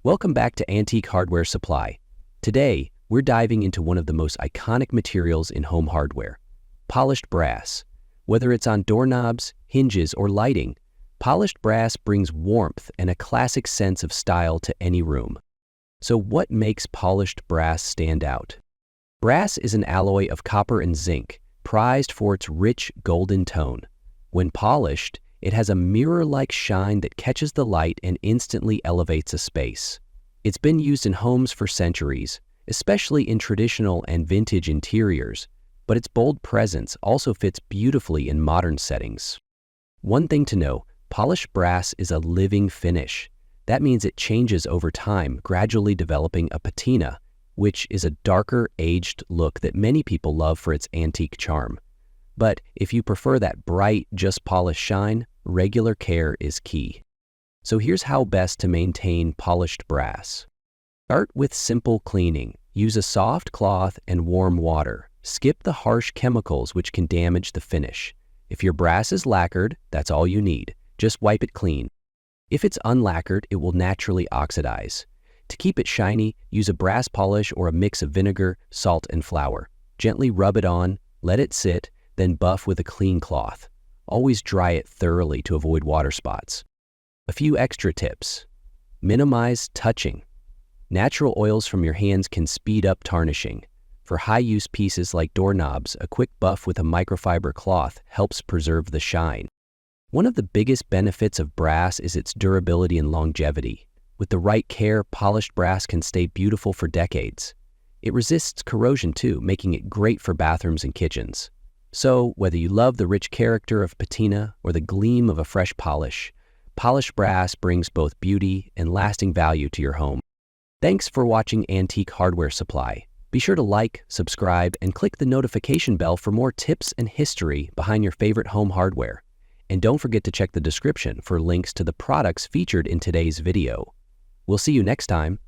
Welcome back to Antique Hardware Supply. Today, we're diving into one of the most iconic materials in home hardware, polished brass. Whether it's on doorknobs, hinges, or lighting, polished brass brings warmth and a classic sense of style to any room. So what makes polished brass stand out? Brass is an alloy of copper and zinc, prized for its rich golden tone. When polished, it has a mirror-like shine that catches the light and instantly elevates a space. It's been used in homes for centuries, especially in traditional and vintage interiors, but its bold presence also fits beautifully in modern settings. One thing to know, polished brass is a living finish. That means it changes over time, gradually developing a patina, which is a darker, aged look that many people love for its antique charm. But if you prefer that bright, just polished shine, regular care is key. So here's how best to maintain polished brass. Start with simple cleaning. Use a soft cloth and warm water. Skip the harsh chemicals which can damage the finish. If your brass is lacquered, that's all you need. Just wipe it clean. If it's unlacquered, it will naturally oxidize. To keep it shiny, use a brass polish or a mix of vinegar, salt, and flour. Gently rub it on, let it sit, then buff with a clean cloth. Always dry it thoroughly to avoid water spots. A few extra tips. Minimize touching. Natural oils from your hands can speed up tarnishing. For high-use pieces like doorknobs, a quick buff with a microfiber cloth helps preserve the shine. One of the biggest benefits of brass is its durability and longevity. With the right care, polished brass can stay beautiful for decades. It resists corrosion too, making it great for bathrooms and kitchens. So, whether you love the rich character of patina or the gleam of a fresh polish, polished brass brings both beauty and lasting value to your home. Thanks for watching Antique Hardware Supply. Be sure to like, subscribe, and click the notification bell for more tips and history behind your favorite home hardware. And don't forget to check the description for links to the products featured in today's video. We'll see you next time.